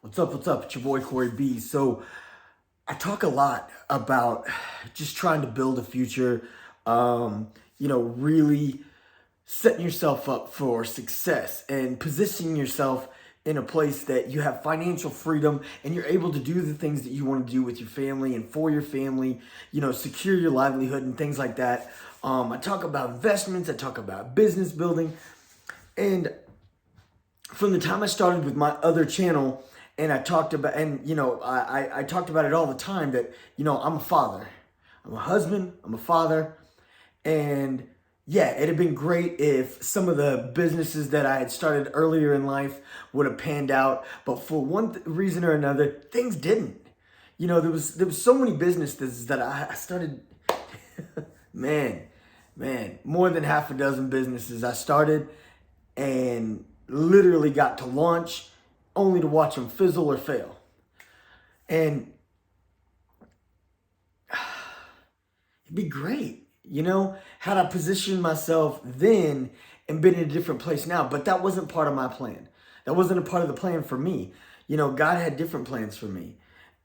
What's up? What's up? It's your boy Corey B. So I talk a lot about just trying to build a future, really setting yourself up for success and positioning yourself in a place that you have financial freedom and you're able to do the things that you want to do with your family and for your family, secure your livelihood and things like that. I talk about investments, I talk about business building, and from the time I started with my other channel, and I talked about, I talked about it all the time that, I'm a father, I'm a husband, I'm a father. And yeah, it'd have been great if some of the businesses that I had started earlier in life would have panned out. But for one reason or another, things didn't. There was so many businesses that I started, man, more than half a dozen businesses I started and literally got to launch only to watch them fizzle or fail. And it'd be great, had I positioned myself then and been in a different place now. But that wasn't part of my plan. That wasn't a part of the plan for me. God had different plans for me.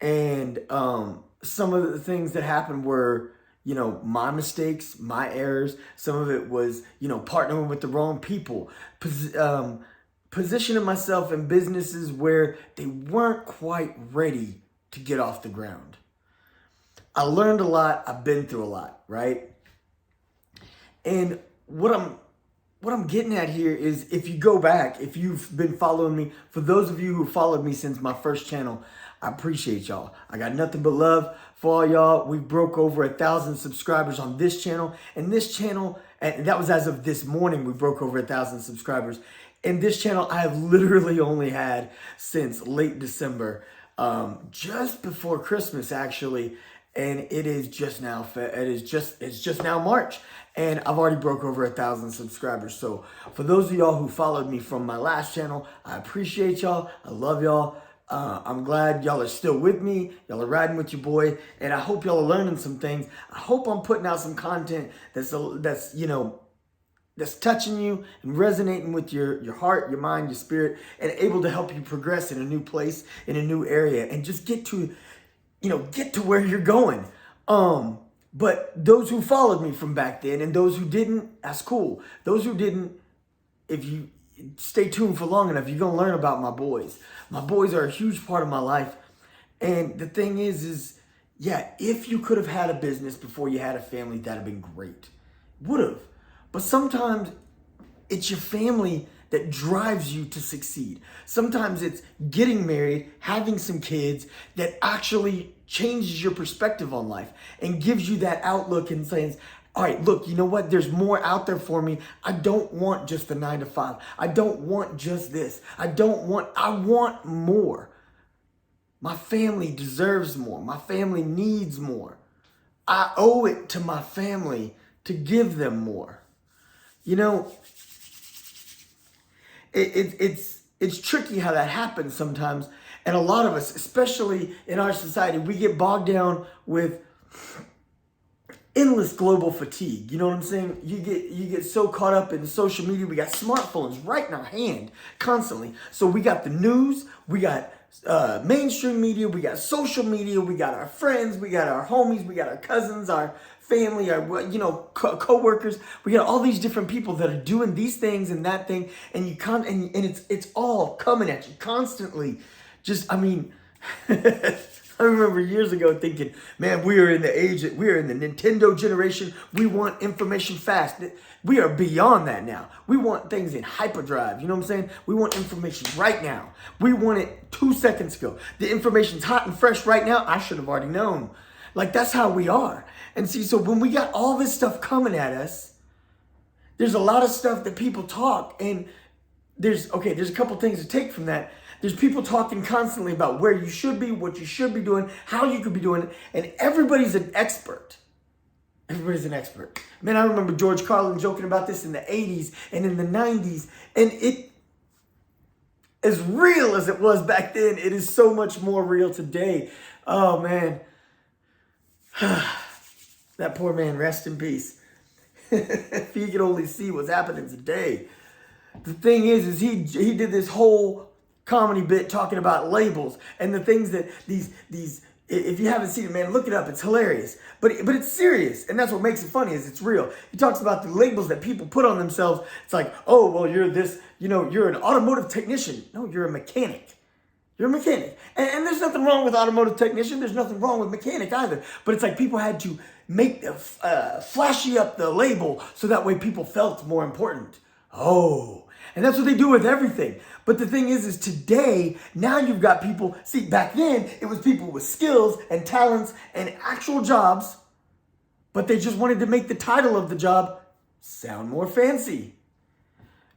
And some of the things that happened were, my mistakes, my errors. Some of it was, partnering with the wrong people, positioning myself in businesses where they weren't quite ready to get off the ground. I learned a lot. I've been through a lot, right? And what I'm getting at here is, if you go back, if you've been following me, for those of you who followed me since my first channel, I appreciate y'all. I got nothing but love for all y'all. We broke over 1,000 subscribers on this channel. And this channel, and that was as of this morning, we broke over 1,000 subscribers. And this channel I have literally only had since late December, just before Christmas actually. And it is just now, it's just now March. And I've already broke over 1,000 subscribers. So for those of y'all who followed me from my last channel, I appreciate y'all. I love y'all. I'm glad y'all are still with me. Y'all are riding with your boy. And I hope y'all are learning some things. I hope I'm putting out some content that's touching you and resonating with your heart, your mind, your spirit, and able to help you progress in a new place, in a new area, and just get to where you're going. But those who followed me from back then and those who didn't, that's cool. Those who didn't, if you stay tuned for long enough, you're going to learn about my boys. My boys are a huge part of my life. And the thing is, yeah, if you could have had a business before you had a family, that'd have been great. Would have. But sometimes it's your family that drives you to succeed. Sometimes it's getting married, having some kids that actually changes your perspective on life and gives you that outlook and says, all right, look, you know what? There's more out there for me. I don't want just the 9 to 5. I don't want just this. I want more. My family deserves more. My family needs more. I owe it to my family to give them more. It's tricky how that happens sometimes. And a lot of us, especially in our society, we get bogged down with endless global fatigue. You know what I'm saying? You get so caught up in social media. We got smartphones right in our hand constantly. So we got the news, we got mainstream media, we got social media, we got our friends, we got our homies, we got our cousins, our family, our co-workers. We got all these different people that are doing these things and that thing, and it's all coming at you constantly. I remember years ago thinking, man, we are in the Nintendo generation. We want information fast. We are beyond that now. We want things in hyperdrive. You know what I'm saying? We want information right now. We want it 2 seconds ago. The information's hot and fresh right now. I should have already known. Like, that's how we are. And see, so when we got all this stuff coming at us, there's a lot of stuff that people talk, and there's a couple things to take from that. There's people talking constantly about where you should be, what you should be doing, how you could be doing it, and everybody's an expert. Everybody's an expert. Man, I remember George Carlin joking about this in the 80s and in the 90s, and it, as real as it was back then, it is so much more real today. Oh, man. That poor man, rest in peace. If he could only see what's happening today. The thing is he did this whole comedy bit talking about labels and the things that these if you haven't seen it, man, look it up. It's hilarious. But it's serious. And that's what makes it funny, is it's real. He talks about the labels that people put on themselves. It's like, oh, well, you're this, you're an automotive technician. No, you're a mechanic. You're a mechanic. And there's nothing wrong with automotive technician. There's nothing wrong with mechanic either. But it's like people had to make flashy up the label so that way people felt more important. Oh, and that's what they do with everything. But the thing is today, now you've got people, see, back then, it was people with skills and talents and actual jobs, but they just wanted to make the title of the job sound more fancy.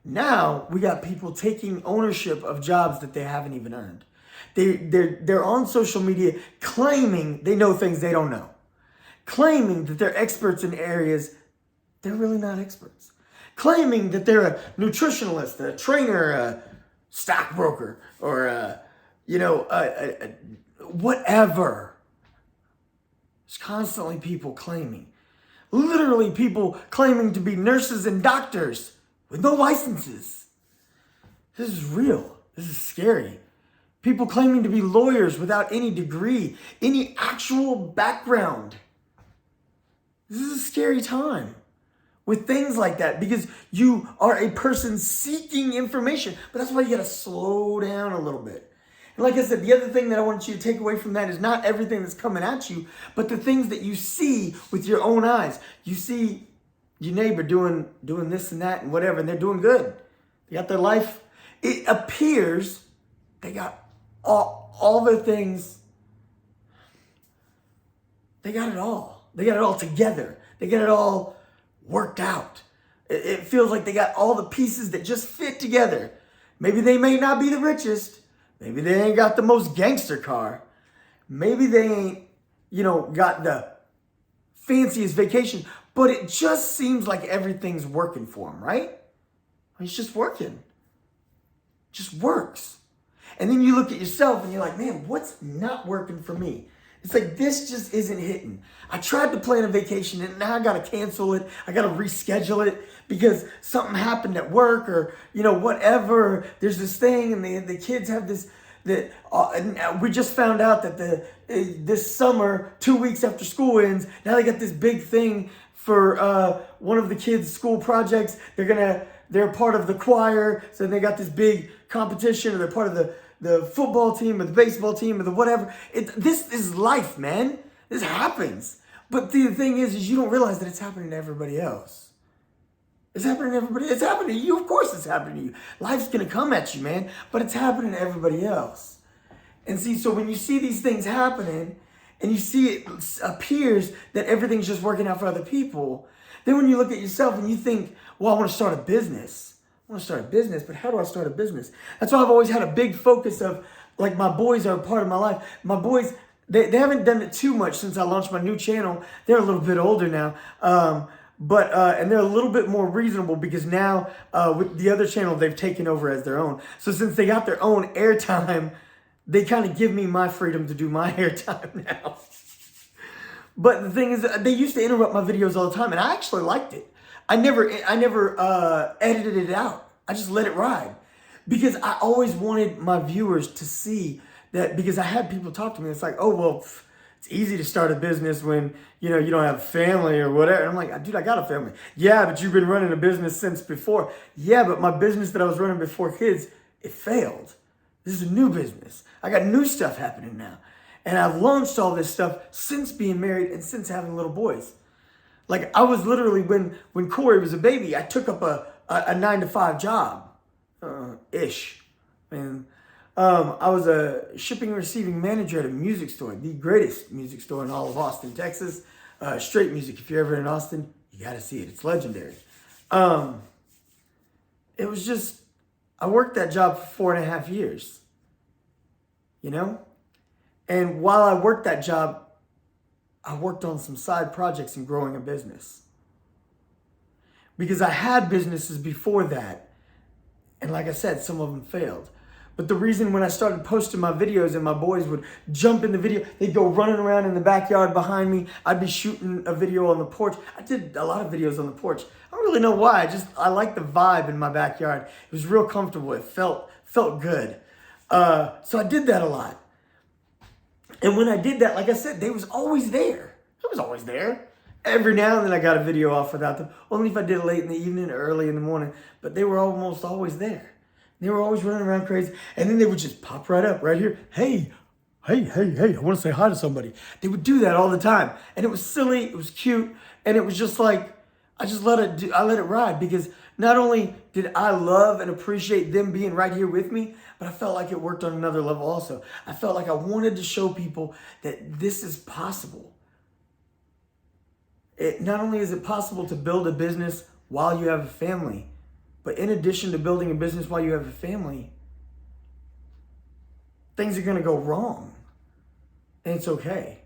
Now, we got people taking ownership of jobs that they haven't even earned. They're on social media claiming they know things they don't know. Claiming that they're experts in areas they're really not experts. Claiming that they're a nutritionalist, a trainer, a stockbroker, or whatever. There's constantly people claiming. Literally people claiming to be nurses and doctors with no licenses. This is real. This is scary. People claiming to be lawyers without any degree, any actual background. This is a scary time with things like that, because you are a person seeking information. But that's why you got to slow down a little bit. And like I said, the other thing that I want you to take away from that is not everything that's coming at you, but the things that you see with your own eyes. You see your neighbor doing this and that and whatever, and they're doing good. They got their life. It appears they got all their things. They got it all. They got it all together. They got it all worked out. It feels like they got all the pieces that just fit together. Maybe they may not be the richest. Maybe they ain't got the most gangster car. Maybe they ain't, got the fanciest vacation. But it just seems like everything's working for them, right? It's just working. It just works. And then you look at yourself and you're like, man, what's not working for me? It's like, this just isn't hitting. I tried to plan a vacation and now I got to cancel it. I got to reschedule it because something happened at work or, whatever. There's this thing and the kids have this, and we just found out that this summer, 2 weeks after school ends, now they got this big thing for one of the kids' school projects. They're part of the choir. So they got this big competition, or they're part of the football team or the baseball team or the whatever. This is life, man. This happens. But the thing is you don't realize that it's happening to everybody else. It's happening to everybody. It's happening to you. Of course it's happening to you. Life's going to come at you, man. But it's happening to everybody else. And see, so when you see these things happening and you see it appears that everything's just working out for other people, then when you look at yourself and you think, well, I want to start a business. I want to start a business, but how do I start a business? That's why I've always had a big focus of, like, my boys are a part of my life. My boys, they haven't done it too much since I launched my new channel. They're a little bit older now, and they're a little bit more reasonable because now with the other channel, they've taken over as their own. So since they got their own airtime, they kind of give me my freedom to do my airtime now. But the thing is, they used to interrupt my videos all the time, and I actually liked it. I never edited it out. I just let it ride because I always wanted my viewers to see that, because I had people talk to me. It's like, oh, well, it's easy to start a business when, you don't have a family or whatever. And I'm like, dude, I got a family. Yeah, but you've been running a business since before. Yeah, but my business that I was running before kids, it failed. This is a new business. I got new stuff happening now. And I've launched all this stuff since being married and since having little boys. Like, I was literally, when Corey was a baby, I took up a 9-to-5 job, ish. And I was a shipping and receiving manager at a music store, the greatest music store in all of Austin, Texas. Straight music. If you're ever in Austin, you got to see it. It's legendary. It was just, I worked that job for 4.5 years, And while I worked that job, I worked on some side projects and growing a business. Because I had businesses before that. And like I said, some of them failed. But the reason when I started posting my videos and my boys would jump in the video, they'd go running around in the backyard behind me. I'd be shooting a video on the porch. I did a lot of videos on the porch. I don't really know why. I like the vibe in my backyard. It was real comfortable. It felt good. So I did that a lot. And when I did that, like I said, they was always there. It was always there. Every now and then I got a video off without them. Only if I did it late in the evening or early in the morning. But they were almost always there. They were always running around crazy. And then they would just pop right up right here. Hey, I want to say hi to somebody. They would do that all the time. And it was silly. It was cute. And it was just like, I let it ride, because not only did I love and appreciate them being right here with me, but I felt like it worked on another level also. I felt like I wanted to show people that this is possible. Not only is it possible to build a business while you have a family, but in addition to building a business while you have a family, things are going to go wrong. And it's okay.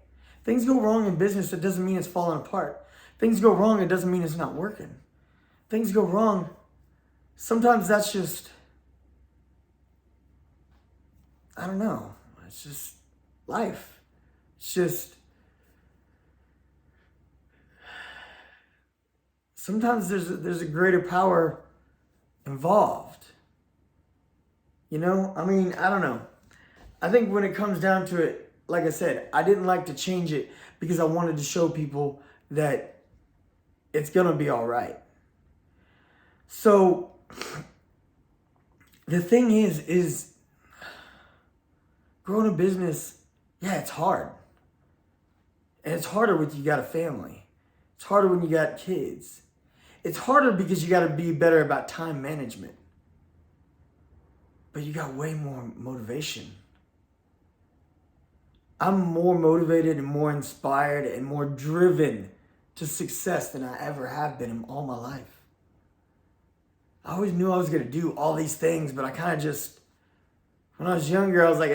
Things go wrong in business, it doesn't mean it's falling apart. Things go wrong, it doesn't mean it's not working. Things go wrong, sometimes that's just, I don't know. It's just life. It's just, sometimes there's a greater power involved. You know, I mean, I don't know. I think when it comes down to it, like I said, I didn't like to change it because I wanted to show people that it's going to be all right. So the thing is growing a business, yeah, it's hard. And it's harder when you got a family. It's harder when you got kids. It's harder because you got to be better about time management. But you got way more motivation. I'm more motivated and more inspired and more driven to success than I ever have been in all my life. I always knew I was going to do all these things, but I kind of just, when I was younger, I was like,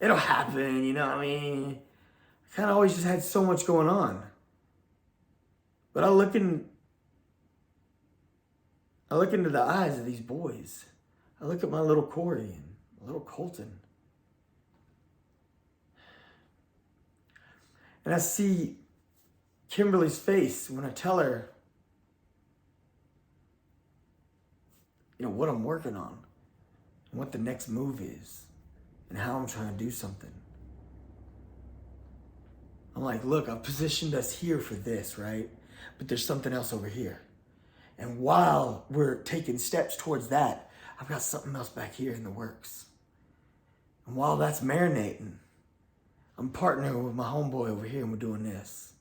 it'll happen, you know what I mean? I kind of always just had so much going on. But I look into the eyes of these boys. I look at my little Corey and my little Colton. And I see Kimberly's face when I tell her, you know, what I'm working on, and what the next move is, and how I'm trying to do something. I'm like, look, I've positioned us here for this, right? But there's something else over here. And while we're taking steps towards that, I've got something else back here in the works. And while that's marinating, I'm partnering with my homeboy over here and we're doing this.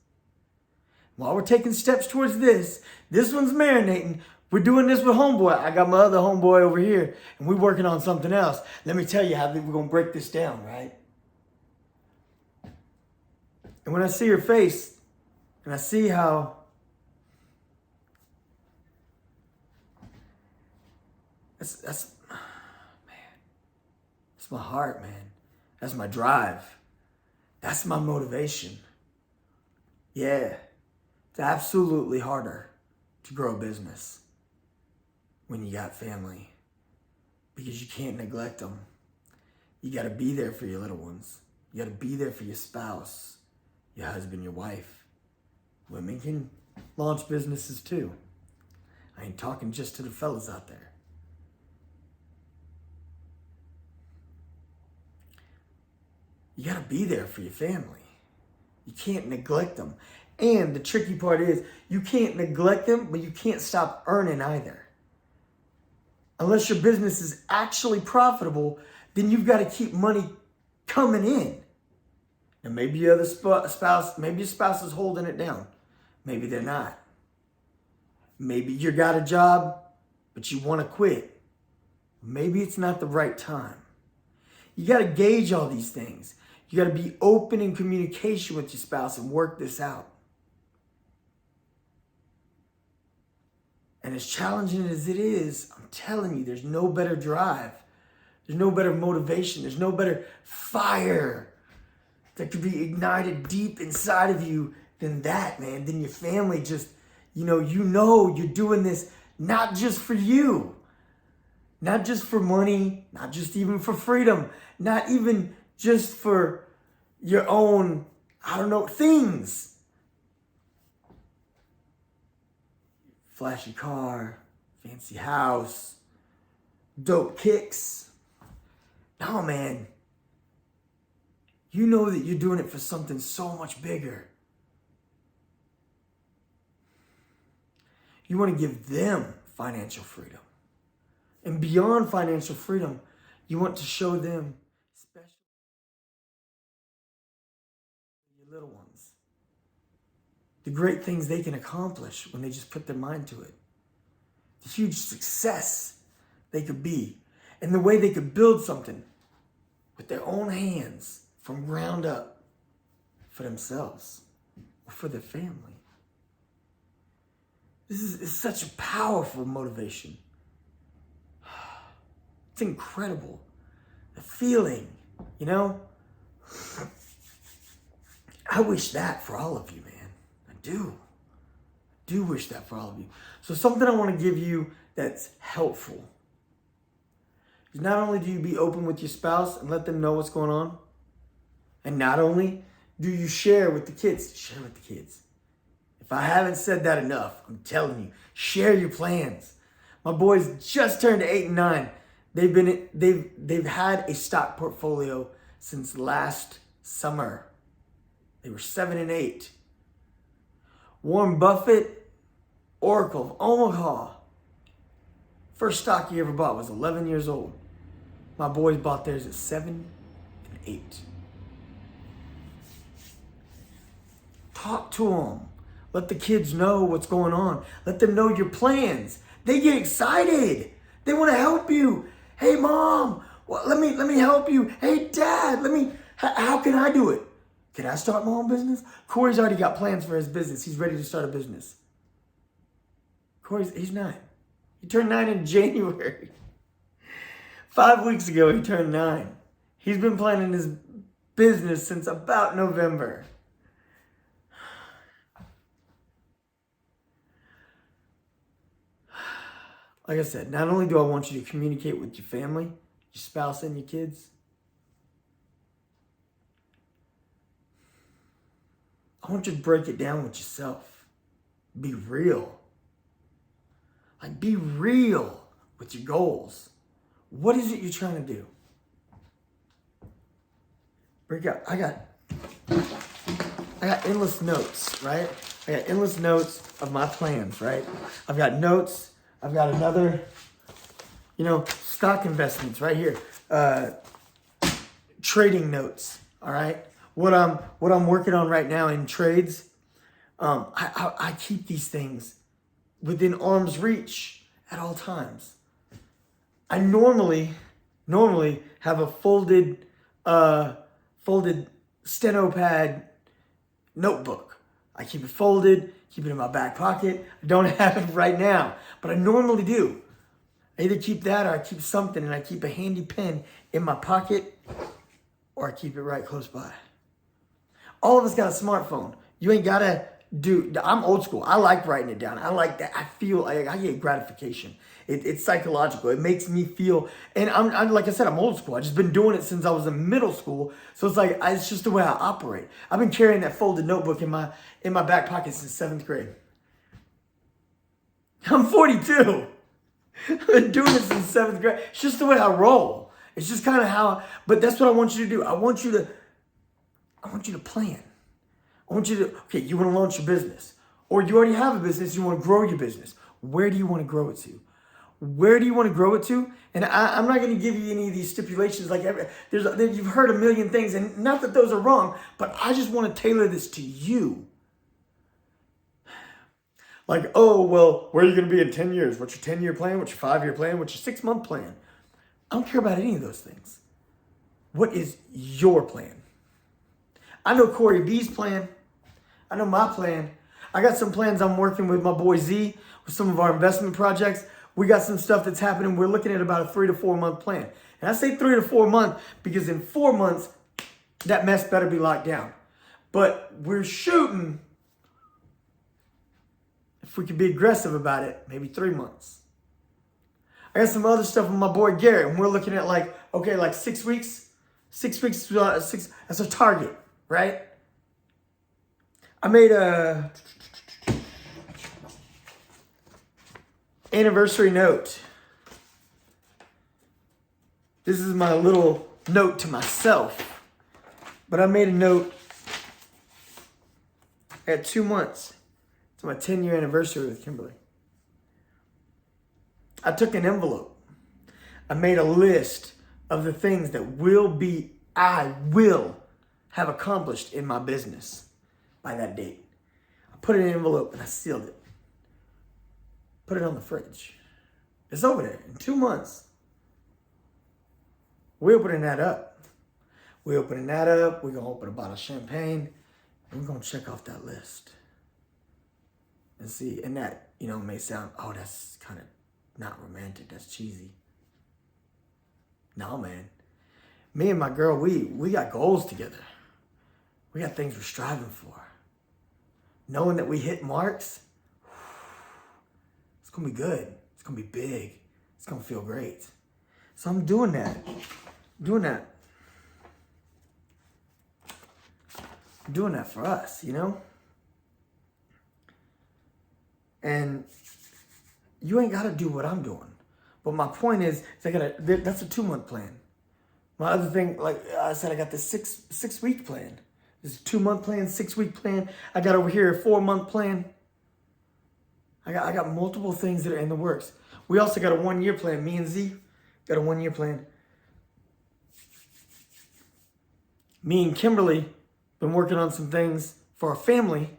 While we're taking steps towards this one's marinating. We're doing this with homeboy. I got my other homeboy over here and we're working on something else. Let me tell you how we're going to break this down, right? And when I see her face and I see how that's my heart, man. That's my drive. That's my motivation. Yeah, it's absolutely harder to grow a business when you got family because you can't neglect them. You got to be there for your little ones. You got to be there for your spouse, your husband, your wife. Women can launch businesses too. I ain't talking just to the fellas out there. You got to be there for your family. You can't neglect them. And the tricky part is you can't neglect them, but you can't stop earning either. Unless your business is actually profitable, then you've got to keep money coming in. And maybe your other spouse, maybe your spouse is holding it down. Maybe they're not. Maybe you got a job, but you want to quit. Maybe it's not the right time. You got to gauge all these things. You got to be open in communication with your spouse and work this out. And as challenging as it is, I'm telling you, there's no better drive. There's no better motivation. There's no better fire that could be ignited deep inside of you than that, man. Than your family just, you know you're doing this not just for you. Not just for money, not just even for freedom, not even just for your own, things. Flashy car, fancy house, dope kicks. No, man. You know that you're doing it for something so much bigger. You want to give them financial freedom. And beyond financial freedom, you want to show them, especially your little ones, the great things they can accomplish when they just put their mind to it. The huge success they could be. And the way they could build something with their own hands from ground up for themselves or for their family. This is such a powerful motivation. It's incredible. The feeling, you know? I wish that for all of you, man. I do wish that for all of you. So something I want to give you that's helpful is not only do you be open with your spouse and let them know what's going on, and not only do you share with the kids, If I haven't said that enough, I'm telling you, share your plans. My boys just turned 8 and 9. They've had a stock portfolio since last summer. They were 7 and 8. Warren Buffett, Oracle of Omaha. First stock he ever bought was 11 years old. My boys bought theirs at 7 and 8. Talk to them. Let the kids know what's going on. Let them know your plans. They get excited. They want to help you. Hey, Mom, let me help you. Hey, Dad, how can I do it? Can I start my own business? Corey's already got plans for his business. He's ready to start a business. He's 9. He turned 9 in January. 5 weeks ago, he turned 9. He's been planning his business since about November. Like I said, not only do I want you to communicate with your family, your spouse, and your kids, I want you to break it down with yourself. Be real. Be real with your goals. What is it you're trying to do? Break out. I got endless notes, right? I got endless notes of my plans, right? I've got notes. I've got another, stock investments right here. Trading notes, all right? What I'm working on right now in trades, I keep these things within arm's reach at all times. I normally have a folded steno pad notebook. I keep it folded, keep it in my back pocket. I don't have it right now, but I normally do. I either keep that or I keep something, and I keep a handy pen in my pocket, or I keep it right close by. All of us got a smartphone. You ain't gotta I'm old school. I like writing it down. I like that. I feel like I get gratification. It's psychological. It makes me feel, and I'm like I said, I'm old school. I've just been doing it since I was in middle school. So it's just the way I operate. I've been carrying that folded notebook in my back pocket since 7th grade. I'm 42. I've been doing it since 7th grade. It's just the way I roll. It's just kind of how, but that's what I want you to do. I want you to plan. I want you to, you want to launch your business, or you already have a business, you want to grow your business. Where do you want to grow it to? Where do you want to grow it to? And I'm not going to give you any of these stipulations. You've heard a million things, and not that those are wrong, but I just want to tailor this to you. Where are you going to be in 10 years? What's your 10-year plan? What's your 5-year plan? What's your 6-month plan? I don't care about any of those things. What is your plan? I know Corey B's plan. I know my plan. I got some plans I'm working with my boy Z with some of our investment projects. We got some stuff that's happening. We're looking at about a 3 to 4 month plan. And I say 3 to 4 months because in 4 months, that mess better be locked down. But we're shooting, if we could be aggressive about it, maybe 3 months. I got some other stuff with my boy Garrett, and we're looking at 6 weeks. 6 weeks, that's a target, right? I made a anniversary note This is my little note to myself. But I made a note at 2 months. It's my 10-year anniversary with Kimberly. I took an envelope. I made a list of the things that I will have accomplished in my business by that date. I put it in an envelope and I sealed it. Put it on the fridge. It's over there in 2 months. We're opening that up. We're opening that up. We're going to open a bottle of champagne. And we're going to check off that list. And see, and that, may sound, oh, that's kind of not romantic. That's cheesy. No, man. Me and my girl, we got goals together. We got things we're striving for. Knowing that we hit marks, it's going to be good. It's going to be big. It's going to feel great. So I'm doing that. I'm doing that for us, And you ain't got to do what I'm doing. But my point is that's a 2-month plan. My other thing, like I said, I got this six-week plan. This 2-month plan, 6-week plan. I got over here a 4-month plan. I got multiple things that are in the works. We also got a 1-year plan. Me and Z got a 1-year plan. Me and Kimberly been working on some things for our family.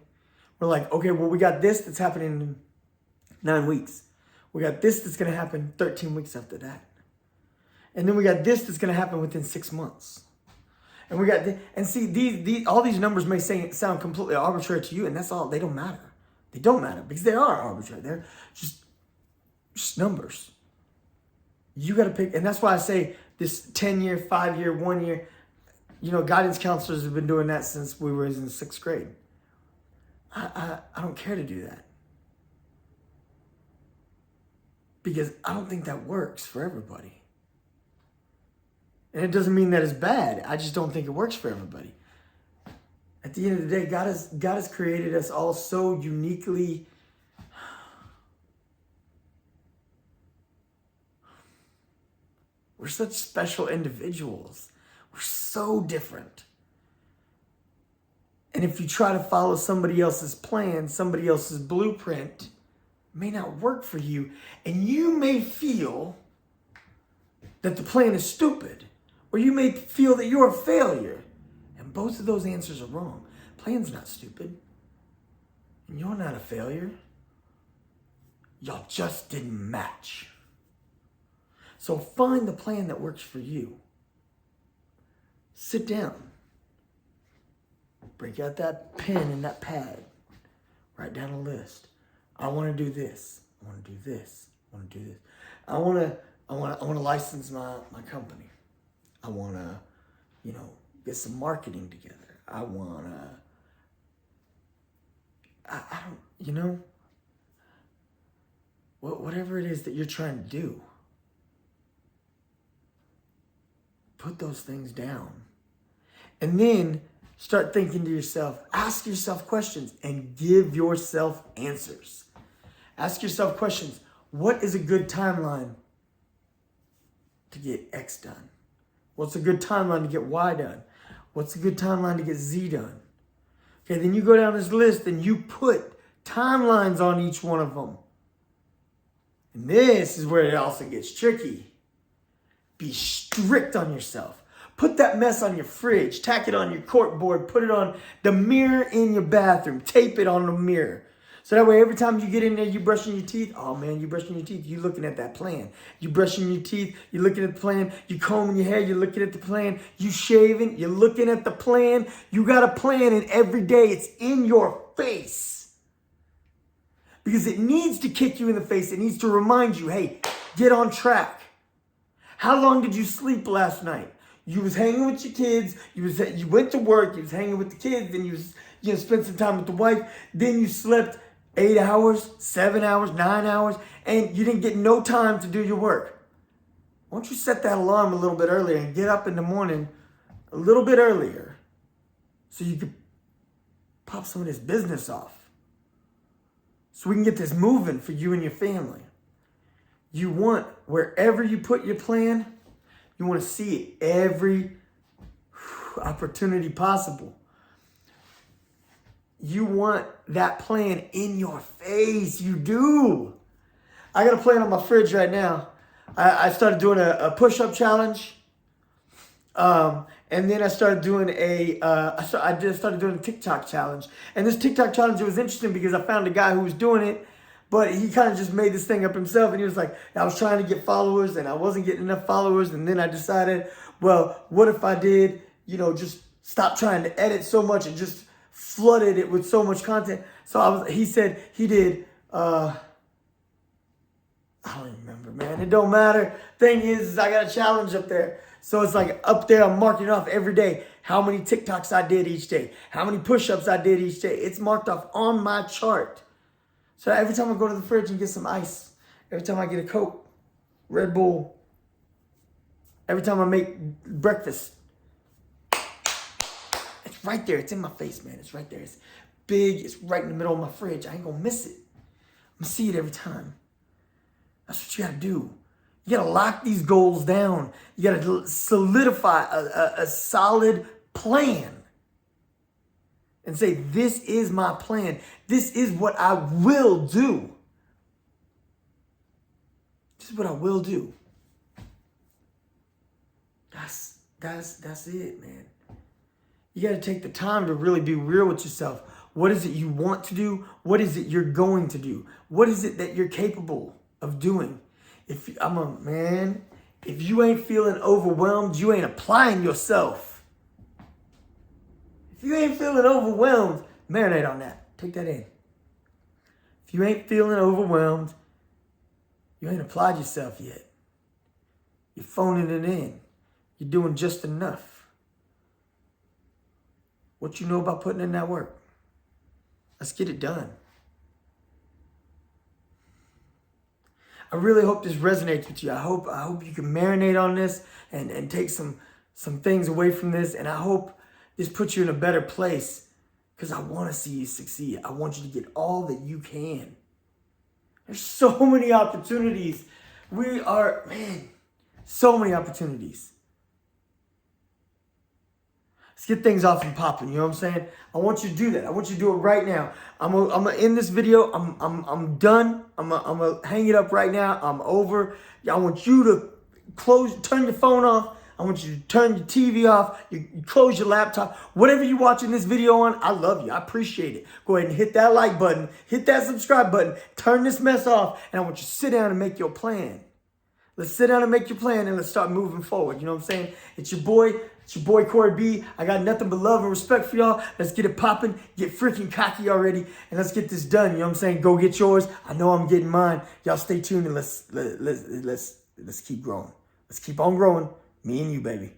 We're like, okay, well, we got this that's happening in 9 weeks. We got this that's going to happen 13 weeks after that. And then we got this that's going to happen within 6 months. And we got, and see, all these numbers may sound completely arbitrary to you, and that's all, they don't matter. They don't matter because they are arbitrary. They're just numbers. You got to pick, and that's why I say this 10-year, 5-year, 1 year, guidance counselors have been doing that since we were in the 6th grade. I don't care to do that. Because I don't think that works for everybody. And it doesn't mean that it's bad. I just don't think it works for everybody. At the end of the day, God has created us all so uniquely. We're such special individuals. We're so different. And if you try to follow somebody else's plan, somebody else's blueprint, it may not work for you. And you may feel that the plan is stupid. Or you may feel that you're a failure. And both of those answers are wrong. Plan's not stupid. And you're not a failure. Y'all just didn't match. So find the plan that works for you. Sit down. Break out that pen and that pad. Write down a list. I want to do this. I want to do this. I want to do this. I want to license my company. I want to, get some marketing together. I want to, I don't, whatever it is that you're trying to do, put those things down. And then start thinking to yourself, ask yourself questions and give yourself answers. Ask yourself questions. What is a good timeline to get X done? What's a good timeline to get Y done? What's a good timeline to get Z done? Okay, then you go down this list and you put timelines on each one of them. And this is where it also gets tricky. Be strict on yourself. Put that mess on your fridge. Tack it on your corkboard. Put it on the mirror in your bathroom. Tape it on the mirror. So that way every time you get in there, you brushing your teeth. Oh man, you brushing your teeth. You looking at that plan. You brushing your teeth. You looking at the plan. You combing your hair. You looking at the plan. You shaving. You're looking at the plan. You got a plan, and every day it's in your face. Because it needs to kick you in the face. It needs to remind you, hey, get on track. How long did you sleep last night? You was hanging with your kids. You went to work. You was hanging with the kids. Then you spent some time with the wife. Then you slept 8 hours, 7 hours, 9 hours, and you didn't get no time to do your work. Why don't you set that alarm a little bit earlier and get up in the morning a little bit earlier so you could pop some of this business off. So we can get this moving for you and your family. You want, wherever you put your plan, You want to see it every opportunity possible. You want that plan in your face. You do. I got a plan on my fridge right now. I started doing a push-up challenge. And then I started doing I started doing a TikTok challenge. And this TikTok challenge, it was interesting because I found a guy who was doing it, but he kind of just made this thing up himself. And he was like, I was trying to get followers and I wasn't getting enough followers. And then I decided, well, what if I did, just stop trying to edit so much and just flooded it with so much content. So he said he did, I don't even remember, man. It don't matter. Thing is I got a challenge up there. So it's like up there, I'm marking it off every day. How many TikToks I did each day. How many push-ups I did each day. It's marked off on my chart. So every time I go to the fridge and get some ice. Every time I get a Coke, Red Bull. Every time I make breakfast. It's right there. It's in my face, man. It's right there. It's big. It's right in the middle of my fridge. I ain't going to miss it. I'm going to see it every time. That's what you got to do. You got to lock these goals down. You got to solidify a solid plan. And say, this is my plan. This is what I will do. This is what I will do. That's it, man. You got to take the time to really be real with yourself. What is it you want to do? What is it you're going to do? What is it that you're capable of doing? If you ain't feeling overwhelmed, you ain't applying yourself. If you ain't feeling overwhelmed, marinate on that. Take that in. If you ain't feeling overwhelmed, you ain't applied yourself yet. You're phoning it in. You're doing just enough. What you know about putting in that work? Let's get it done. I really hope this resonates with you. I hope you can marinate on this and take some things away from this. And I hope this puts you in a better place because I want to see you succeed. I want you to get all that you can. There's so many opportunities. So many opportunities. Let's get things off and popping. You know what I'm saying? I want you to do that. I want you to do it right now. I'm gonna end this video. I'm done. I'm gonna hang it up right now. I'm over. I want you to turn your phone off. I want you to turn your TV off. You close your laptop. Whatever you're watching this video on, I love you. I appreciate it. Go ahead and hit that like button. Hit that subscribe button. Turn this mess off. And I want you to sit down and make your plan. Let's sit down and make your plan and let's start moving forward. You know what I'm saying? It's your boy Corey B. I got nothing but love and respect for y'all. Let's get it popping. Get freaking cocky already. And let's get this done. You know what I'm saying? Go get yours. I know I'm getting mine. Y'all stay tuned and let's keep growing. Let's keep on growing. Me and you, baby.